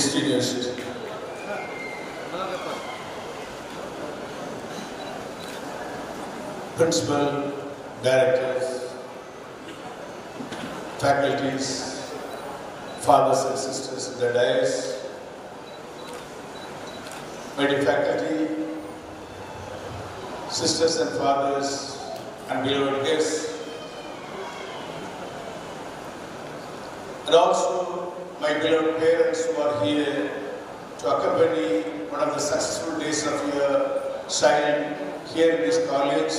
distinguished principal, directors, faculties, fathers and sisters in the dais, my dear faculty, sisters and fathers, and beloved guests, and also my beloved parents who are here to accompany one of the successful days of your child here in this college,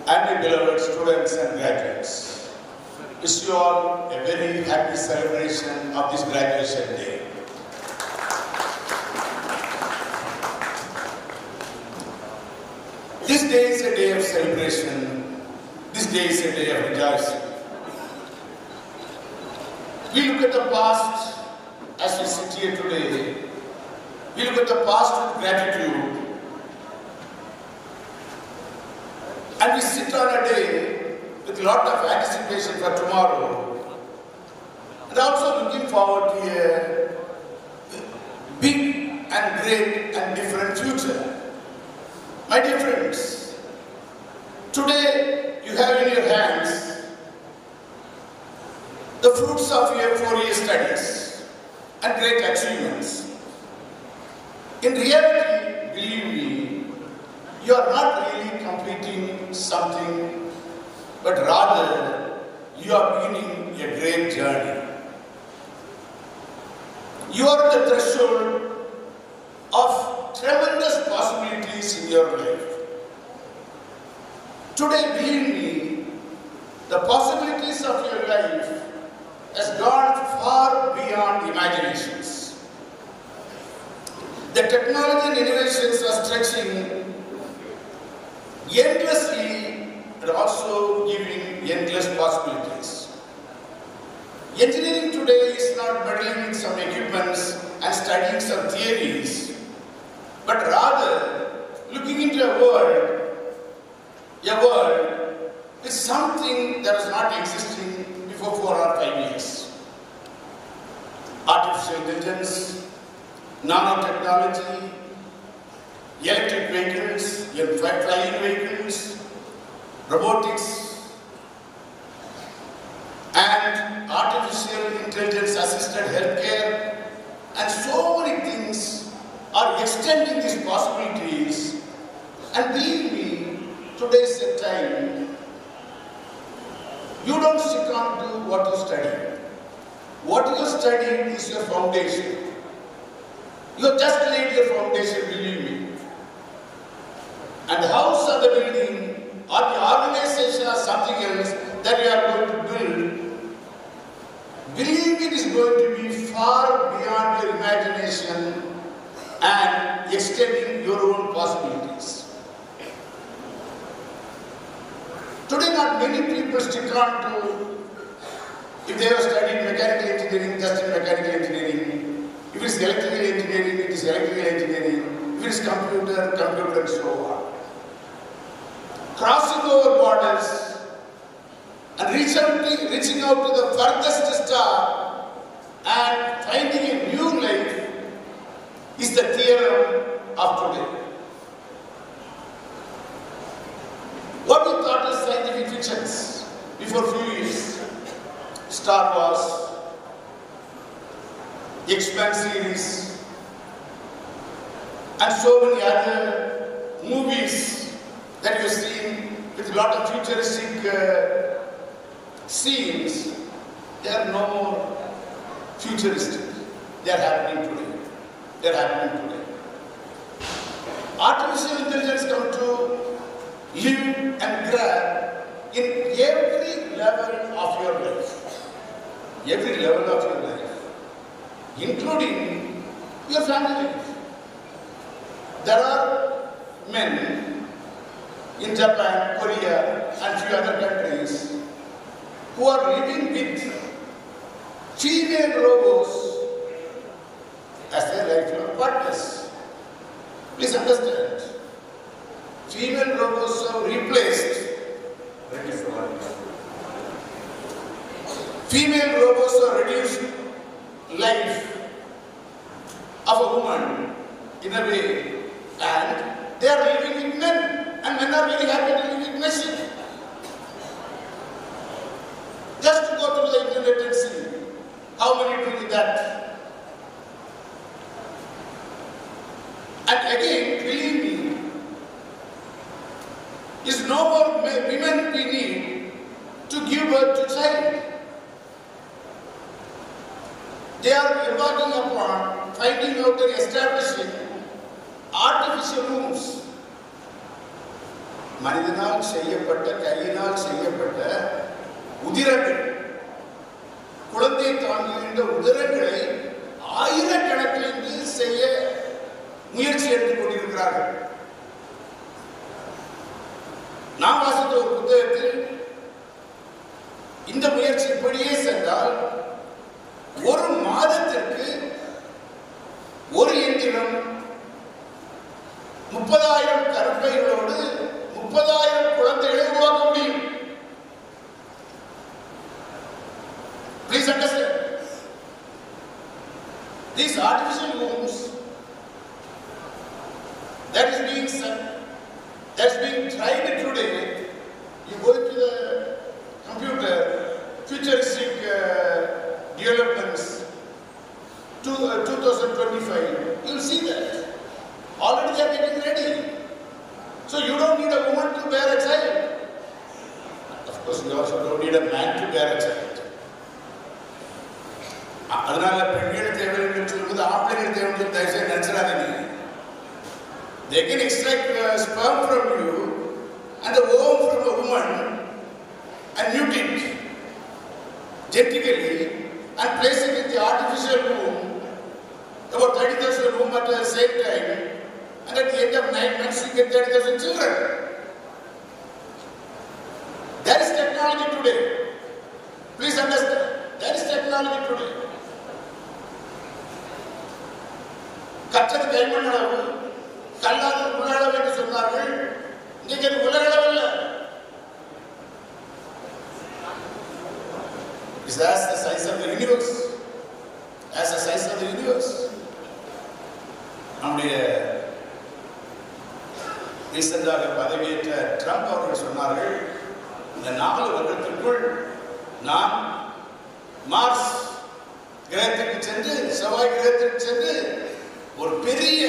and my beloved students and graduates. Wish you all a very happy celebration of this graduation day. This day is a day of celebration. This day is a day of rejoicing. We look at the past as we sit here today. We look at the past with gratitude. And we sit on a day with a lot of anticipation for tomorrow. And also looking forward to a big and great and different future. My dear friends, today you have in your hands the fruits of your 4-year studies and great achievements. In reality, believe me, you are not really completing something, but rather you are beginning a great journey. You are at the threshold of tremendous possibilities in your life. Today, believe me, the possibilities of your life has gone far beyond imaginations. The technology and innovations are stretching endlessly and also giving endless possibilities. Engineering today is not meddling with some equipments and studying some theories, but rather looking into a world with something that was not existing before 4 or 5 years. Artificial intelligence, nanotechnology, electric vehicles, flying vehicles, robotics, and artificial intelligence assisted healthcare, and so many things are extending these possibilities. And believe me, today is the time. You don't stick on to what you study. What you study is your foundation. You have just laid your foundation, believe me. And the house or the building or the organization or something else that you are going to build, believe me, it is going to be far beyond your imagination and extending your own possibilities. Today, not many people stick on to, if they have studied mechanical engineering, just in mechanical engineering. If it is electrical engineering, it is electrical engineering. If it is computer, and so on. Crossing over borders and reaching out to the furthest star and finding a new life is the theorem of today. What we thought as scientific fictions before a few years, Star Wars, the X-Men series, and so many other movies that you have seen with a lot of futuristic scenes, they are no more futuristic. They are happening today. They are happening today. Artificial intelligence come to live and grab in every level of your life. Every level of your life, including your family life. There are men in Japan, Korea, and few other countries who are living with female robots as their lifelong partners. Please understand. Female robots have replaced female robots have reduced life woman in a way, and they are living with men, and men are very happy to live with machine. Just to go to the internet and see how many do that. And again, believe me, is no more women we need to give birth to child. They are embarking upon finding out and establishing artificial wombs. மனிதனால் செய்யப்பட்ட கையினால் செய்யப்பட்ட உதிரங்கள், குழந்தை தாங்குகின்ற உதிரங்களை ஆயிரக்கணக்கில் செய்ய முயற்சி எடுத்துக் கொண்டிருக்கிறார்கள். நாம் வாசித்த ஒரு புத்தகத்தில் இந்த முயற்சி இப்படியே சென்றால் ஒரு மாதத்திற்கு ஒரு எந்திரம் 30,000 கருப்பைகளோடு 30,000 குழந்தைகளை உருவாக்க முடியும். Please understand. These artificial wombs that is being tried today. You go to the computer, futuristic developments, 2025, you will see that. Already they are getting ready. So you don't need a woman to bear a child. Of course, you also don't need a man to bear a child. அதனால பெண்கள் தேவைன்னு சொல்லும்போது ஆண்கள் தேவைன்னு தயவுசெய்து நினைச்சிடாதீங்க. They can extract sperm from you and the ovum from a woman and mutate genetically and place it in the artificial womb, about 30,000 womb at the same time, and at the end of 9 months you get 30,000 children. That is technology today. Please understand. That is technology today. கற்றது கைமண் அளவு, கல்லாத உலகளவு என்று சொன்னார்கள். இன்றைக்கு அது உலகளவு அல்ல. It's as the size of the universe. As the size of the universe. நம்முடைய ரீசெண்டாக பதவியேற்ற ட்ரம்ப் அவர்கள் சொன்னார்கள், இந்த 4 வருடத்திற்குள் நாம் மார்ஸ் கிரகத்திற்கு சென்று செவ்வாய் கிரகத்திற்கு சென்று ஒரு பெரிய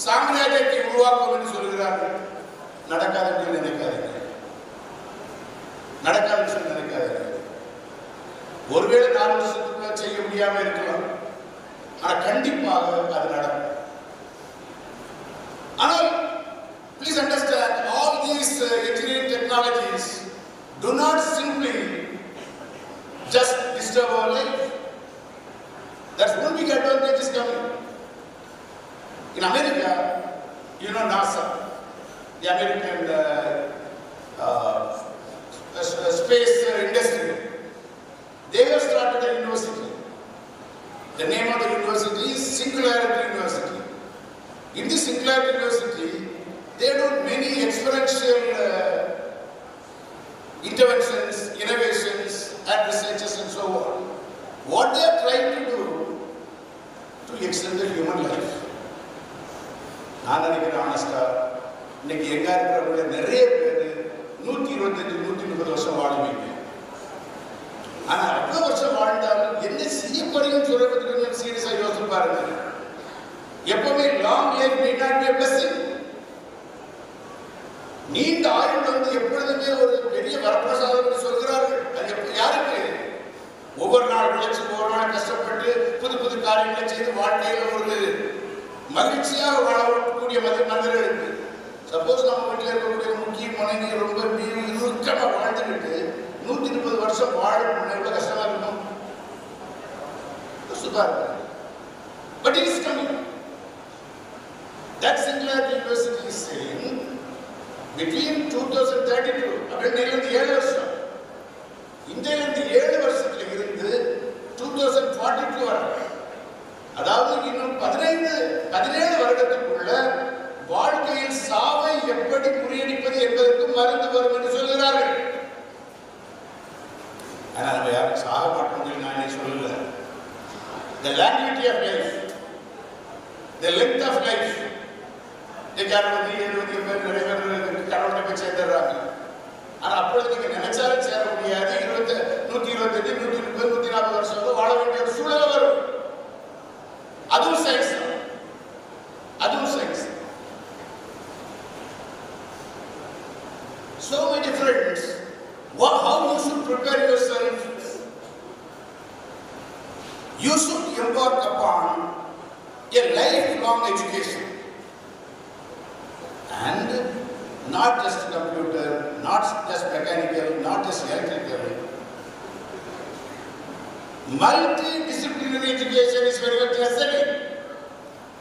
சாம்ராஜ்யத்தை உருவாக்கும் என்று சொல்கிறார்கள். நடக்காதுன்னு நினைக்காதீங்க. நடக்காதுன்னு சொல்லி நினைக்காதீங்க. ஒருவேளை 4 வருஷத்துக்குள்ள செய்ய முடியாம இருக்கலாம். ஆனா கண்டிப்பாக அது நடக்கும். ஆனால் please understand, all these engineering technologies do not simply just disturb our life. That's one big advantage is coming. In America, you know NASA, the American space industry, they have started a university. The name of the university is Singularity University. In this Singularity University, they do many experiential interventions, innovations, and researches and so on. What they are trying to do to extend the human life. நான் நினைக்கிறேன் ஆனஸ்டா, இன்னைக்கு எங்க இருக்கிறவங்க நிறைய பேர் 125-130 வருஷம் வாழுவீங்க. ஆனா அவ்வளவு வருஷம் வாழ்ந்தாலும் என்ன செய்ய போறீங்கன்னு சொல்றதுக்கு கொஞ்சம் சீரியஸா யோசிச்சு பாருங்க. எப்பவுமே long life may not be a blessing. நீண்ட ஆயுள் வந்து எப்பொழுதுமே ஒரு பெரிய வரப்பிரசாதம் சொல்கிறார்கள். அது யாருக்கு? ஒவ்வொரு நாள் உழைச்சி ஒவ்வொரு நாள் கஷ்டப்பட்டு புது புது காரியங்களை செய்து வாழ்க்கையில ஒரு மகிழ்ச்சியாக வாழக்கூடிய மனிதர்களுக்கு. சப்போஸ் நம்ம வீட்டில் இருக்கக்கூடிய முக்கிய மனைவி ரொம்ப இறுக்கமா வாழ்ந்துக்கிட்டு 130 வருஷம் வாழணும், எவ்வளவு கஷ்டமா இருக்கும். But it is coming. That Singularity University is saying between 2032 அப்படின்னு 7 வருஷம், இந்தியிலிருந்து 7 வருஷத்துல இருந்து 2042 வரை, அதாவது இன்னும் 17 வருடத்துக்குள்ள வாழ்க்கையில் சாவை எப்படி முறியடிப்பது என்பதற்கு மருந்து வரும் என்று சொல்கிறார்கள். ஆனா நம்ம யாரும் சாக மாட்டோம் நான் சொல்லல. The longevity of life, the length of life. நிறைய பேர் கடவுளை போய் சேர்ந்துடுறாங்க. ஆனா அப்பொழுது நீங்க நினைச்சாலும் சேர முடியாது. 125, 130, 140 வருஷம் வாழ வேண்டிய ஒரு சூழல் வரும். அதுவும் சயின்ஸ் தான். அதுவும் science. So my dear friends, how you should prepare yourself? You should embark upon a lifelong education, and not just computer, not just mechanical, not just electrical. Multidisciplinary education is very much necessary.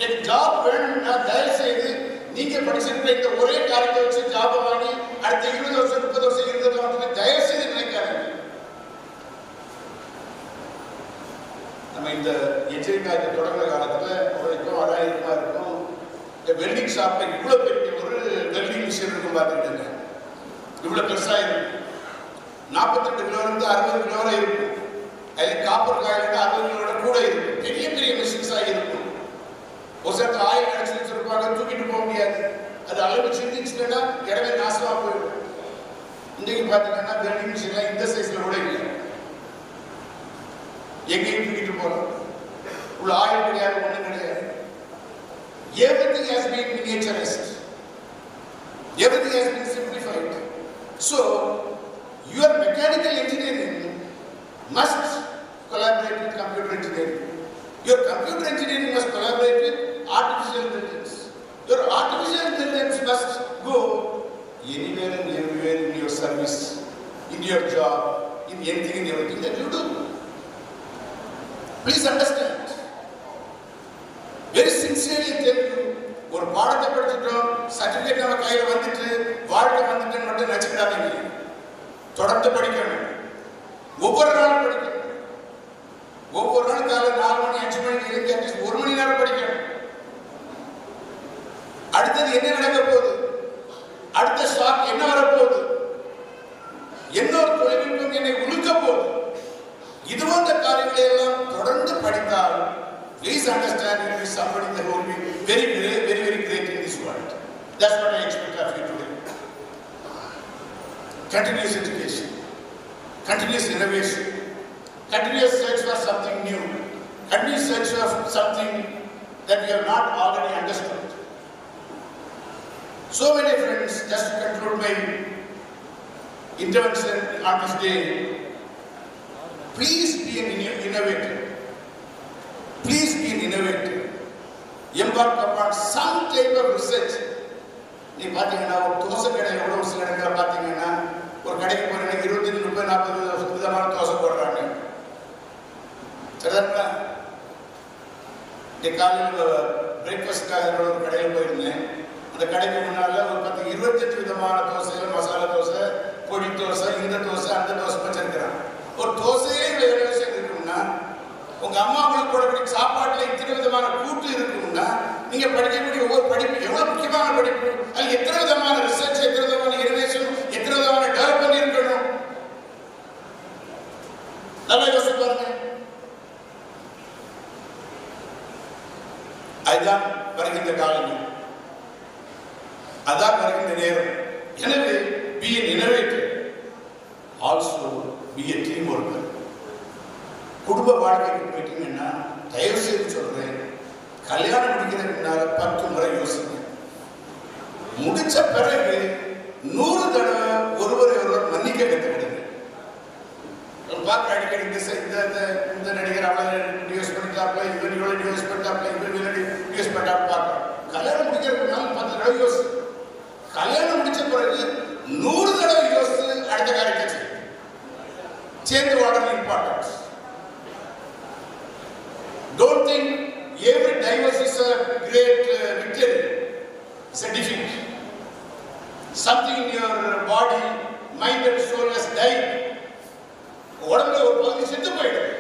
A job வேணும்னா தயவு செய்து நீங்க படிச்சிருக்கிற இந்த ஒரே காரியத்தை வச்சு job வாங்கி அடுத்த 20 வருஷம் 30 வருஷம் இருந்ததுக்கு தயவு செய்து நினைக்காதீங்க. நம்ம இந்த எச்சரிக்கையை தொடங்குற காலத்துல இப்போ அதாயிரமா இருக்கும். வெல்டிங் ஷாப்ல இவ்வளவு பெரிய ஒரு வெல்டிங் மிஷின் இருக்கும் பார்த்துக்கிட்டுங்க. இவ்வளவு பெருசா இருக்கும். 42 கிலோ இருந்து 60 கிலோ வரை இருக்கும். அதில் காப்பர் காயில் 60 கிலோட கூட இருக்கும். பெரிய பெரிய மிஷின்ஸா இருக்கும். ஒரு சில ஆயில் நினைச்சு வச்சிருப்பாங்க, தூக்கிட்டு போக முடியாது. அது அளவு சிந்திச்சுன்னா இடமே நாசமா போயிடும். இன்றைக்கு பார்த்தீங்கன்னா வெல்டிங் மிஷின்லாம் இந்த சைஸ்ல கூட இல்லை. எங்கேயும் தூக்கிட்டு போறோம். உள்ள ஆயில் கிடையாது, ஒன்றும் கிடையாது. Everything has been miniaturized. Everything has been simplified. So, your mechanical engineering must collaborate with computer engineering. Your computer engineering must collaborate with artificial intelligence. Your artificial intelligence must go anywhere and everywhere in your service, in your job, in anything and everything that you do. Please understand. Very sincerely tell you, ஒரு பாடத்தை படிச்சிட்டோம், certificate நம்ம கையில வந்துட்டு வாழ்க்கை வந்துட்டு மட்டும் நினைச்சுக்கிடாதீங்க. தொடர்ந்து படிக்கணும். ஒவ்வொரு நாளும் படிக்கணும். ஒவ்வொரு நாளும் காலை 4 மணி 5 மணிக்கு எழுந்து அட்லீஸ்ட் 1 மணி நேரம் படிக்கணும். அடுத்தது என்ன நடக்க போகுது, அடுத்த ஷாக் என்ன வரப்போகுது, என்ன ஒரு தொழில்நுட்பம் என்னை உழுக்க போகுது, இது போன்ற காரியங்களை எல்லாம் தொடர்ந்து படித்தால் please understand you is somebody that will be very great in this world. That's what I expect of you today. Continuous education, continuous innovation, continuous search for something new, continuous search for something that we have not already understood. So many friends, just to conclude my intervention on this day, please be an innovator. Please be an innovator. Embark upon some type of research. நீ பார்த்தீங்கன்னா ஒரு தோசை கடை எவ்வளோ சில இடங்களை பார்த்தீங்கன்னா ஒரு கடைக்கு போறீங்க 25, 30, 40 விதமான தோசை போடுறாங்க. சரிதாங்களா? இந்த காலையில் பிரேக்ஃபாஸ்ட்காக ஒரு கடையில் போயிருந்தேன். அந்த கடைக்கு முன்னால ஒரு 10, 28 விதமான தோசைகள், மசாலா தோசை, பொடி தோசை, இந்த தோசை, அந்த தோசை வச்சிருக்கிறான். ஒரு தோசையே எவ்வளோ விஷயம் இருக்குன்னா, உங்க அம்மா உங்களுக்கு போடக்கூடிய சாப்பாட்டுல இத்தனை விதமான கூட்டு இருக்குன்னா நீங்க படிக்கக்கூடிய ஒவ்வொரு படிப்பு எவ்வளவு முக்கியமான படிப்பு, அது எத்தனை விதமான ரிசர்ச், எத்தனை விதமான இனோவேஷன், எத்தனை விதமான டெவலப்மெண்ட் இருக்கணும். நல்லா யோசிச்சு பாருங்க. அதுதான் வருகின்ற காலங்கள், அதான் வருகின்ற நேரம். எனவே be an innovator, also be a team worker. குடும்ப வாழ்க்கைக்கு போயிட்டீங்கன்னா தயவு செய்து சொல்றேன், கல்யாணம் முடிக்கிறதுக்கு முன்னால 10 முறை யோசிங்க. முடிச்ச பிறகு 100 தடவை ஒருவரை மன்னிக்க கற்றுக்கிடுங்க. பார்க்க அடிக்கடி இந்த நடிகர் அவளை டிவோர்ஸ் பண்ணிட்டாப்ல, இவன் இவளை டிவோர்ஸ் பண்ணிட்டாப்ல, இவன் இவளை டிவோர்ஸ் பண்ணிட்டாப்ல பார்க்கலாம். கல்யாணம் முடிக்கிறதுக்கு முன்னால 10 தடவை யோசி. கல்யாணம் முடிச்ச பிறகு 100 தடவை யோசித்து அடுத்த காரியத்தை சேர்ந்து வாழறது importance. Don't think every divorce is a great victory. It's a defeat. Something in your body, mind and soul has died. உடம்புல ஒரு பகுதி செத்து போயிடுது.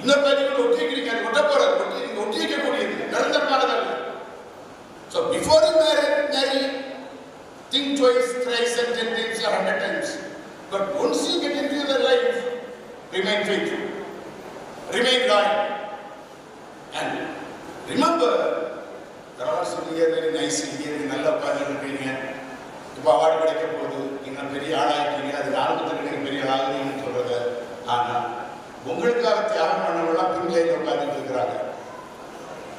இன்னொரு பகுதி ஒட்டி வைக்கிறது, ஒட்ட போறது, ஒட்டி வைக்கக்கூடியது, நிரந்தரமானதல்ல. So before you marry, think twice, thrice and 10 times or 100 times. But once you get into the life, remain faithful. Remain loyal and Remember, there are also here very nice here, நல்லா உட்கார்ந்துருக்கீங்க. இப்போ award கிடைக்க போகுது, நீங்கள் பெரிய ஆளாகிட்டீங்க, அது ஆரம்பத்தில் நீங்கள் பெரிய ஆளுங்கன்னு சொல்கிறத. ஆனால் உங்களுக்காக தியாகம் பண்ணவங்களாம் பின்லையில் உட்கார்ந்துட்டு இருக்கிறாங்க.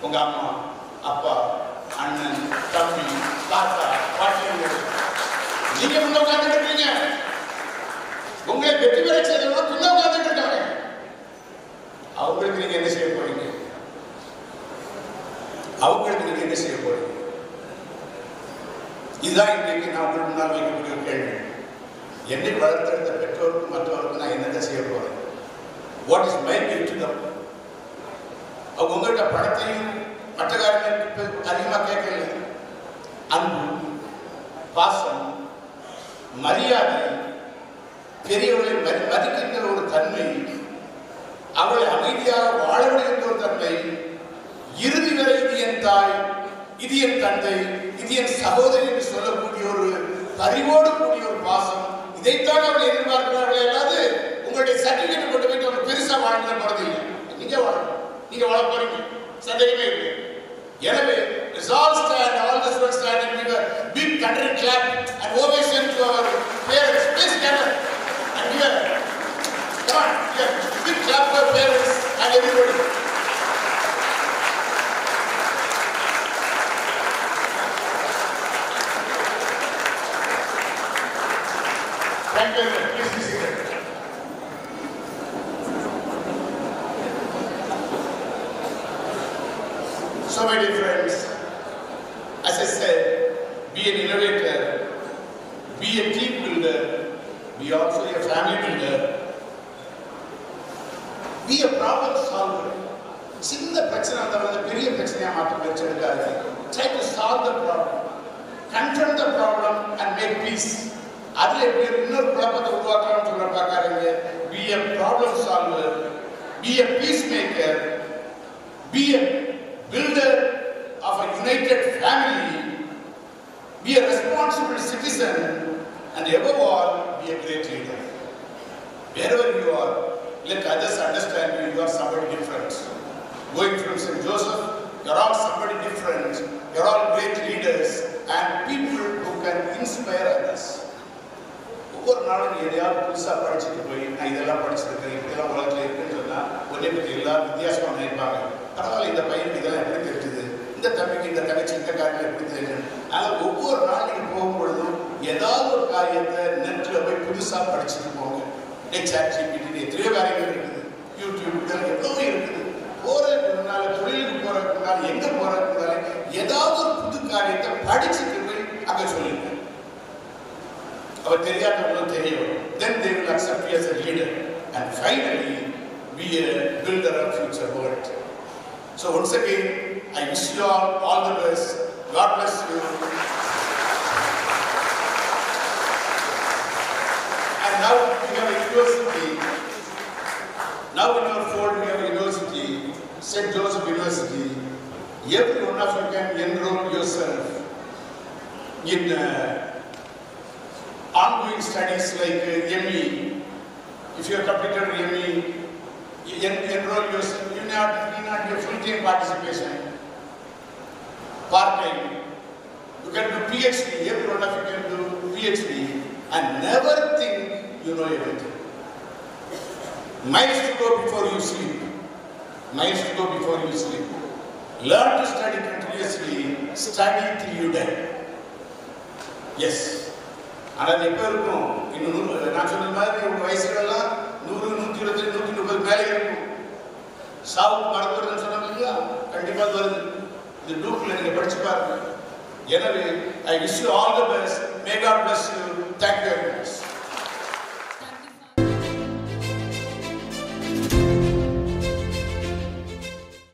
உங்கள் அம்மா, அப்பா, அண்ணன், தம்பி, தாத்தா, பாட்டியங்கள், நீங்கள் முன்ன உட்கார்ந்துட்டு இருக்கீங்க. உங்களை வெற்றி பெற செய்தவங்க பின்ன உட்கார்ந்துட்டு இருக்காங்க. அவங்களுக்கு நீங்க என்ன செய்ய போறீங்க? அவங்களுக்கு நீங்க என்ன செய்ய போறீங்க? இதுதான் இன்றைக்கு நான் உங்களுக்கு முன்னால் வைக்கக்கூடிய கேள்வி. என்னை வளர்த்தெடுத்த பெற்றோருக்கும் மற்றவருக்கும் நான் என்னென்ன செய்ய போறேன்? What is my gift to them? அவங்க உங்கள்கிட்ட பணத்தையும் மற்ற காரியங்களுக்கு அதிகமாக கேட்கல. அன்பு, பாசம், மரியாதை, பெரியவர்களை மதிக்கின்ற ஒரு தன்மை, அவளை அமைதியாக வாழ விடுகின்ற ஒரு தன்மை, இறுதி வரை இது என் தாய், இது என் தந்தை, இது என் சகோதரி என்று சொல்லக்கூடிய ஒரு பரிவோடு கூடிய ஒரு பாசம், இதைத்தான் அவர்கள் எதிர்பார்க்கிறார்கள். அல்லாது உங்களுடைய சர்டிபிகேட் கொண்டு போயிட்டு அவங்க பெருசா வாழ்ந்த போறதில்லை. நீங்க வாழணும், நீங்க வாழ போறீங்க, சந்தேகமே இல்லை. எனவே all stand, all the students stand and give a big country clap and ovation to our parents. Please stand up and give a come on, yeah, big clap for parents and everybody. Thank you. Please be seated. So my dear friends, as I said, be an innovator, be a team builder, be also a family builder, be a problem solver. சின்ன பிரச்சனை வந்தால் பெரிய பிரச்சனையாக மாற்ற முயற்சி எடுக்காது. Try to solve the problem, confront the problem and make peace. அதில் எப்படி இன்னொரு குழப்பத்தை உருவாக்கலாம்னு சொல்ல பார்க்காதீங்க. Be a problem solver, be a peacemaker, be a builder of a united family, be a responsible citizen, and above all, be a great leader. Wherever you are, let others understand you are somebody different. Going from St. Joseph, you are all somebody different. You are all great leaders and people who can inspire others. ஒவ்வொரு நாளும் எதையாவது புதுசாக படிச்சுட்டு போய் நான் இதெல்லாம் படிச்சிருக்கேன், இப்படிலாம் உலகத்தில் இருக்குன்னு சொன்னால் ஒரே பற்றி எல்லாரும் வித்தியாசமாக நினைப்பாங்க. பரவாயில்ல, இந்த பையனுக்கு இதெல்லாம் எப்படி தெரிஞ்சுது, இந்த தம்பிக்கு இந்த தங்கச்சி இந்த காரியங்கள் எப்படி தெரிஞ்சது. ஆனால் ஒவ்வொரு நாள் நீங்கள் போகும்பொழுதும் ஏதாவது ஒரு காரியத்தை நெட்டில் போய் புதுசாக படிச்சுட்டு போங்க. ChatGPT எத்தனையோ காரியங்கள் இருக்குது, யூடியூப் இதெல்லாம் எவ்வளோ இருக்குது. போகிறதுக்கு முன்னால், தொழிலுக்கு போகிறதுக்கு முன்னால், எங்கே போகிறதுக்கு முன்னாலே ஏதாவது ஒரு புது காரியத்தை படிச்சுட்டு போய் அங்கே சொல்லுங்க. அவர் தெரியாதவங்களும் தெரிய வரும். Then they will accept you as a leader and finally be a builder of future world. So once again, I wish you all the best. God bless you. And now we have a university. Now in our fold we have a university, St. Joseph University. Every one of you can enroll yourself in ongoing studies like ME. If you have completed ME, you enroll yourself. You need not do full-time participation, part-time. You can do PhD. Every one of you can do PhD and never think you know everything. Miles to go before you sleep. Miles to go before you sleep. Learn to study continuously. Study till you die. Yes. ஆனால் எப்போ இருக்கும்? இன்னும் நான் சொன்ன மாதிரி உங்கள் வயசுகளெல்லாம் 100, 120, 130 மேலே இருக்கும். சாவுக்கு மறந்துடுறதுன்னு சொன்னாங்க இல்லையா? கண்டிப்பாக வருது. இந்த டூக்கில் நீங்கள் படிச்சு பாருங்க. எனவே I wish you all the best. May God bless you. Thank you very much.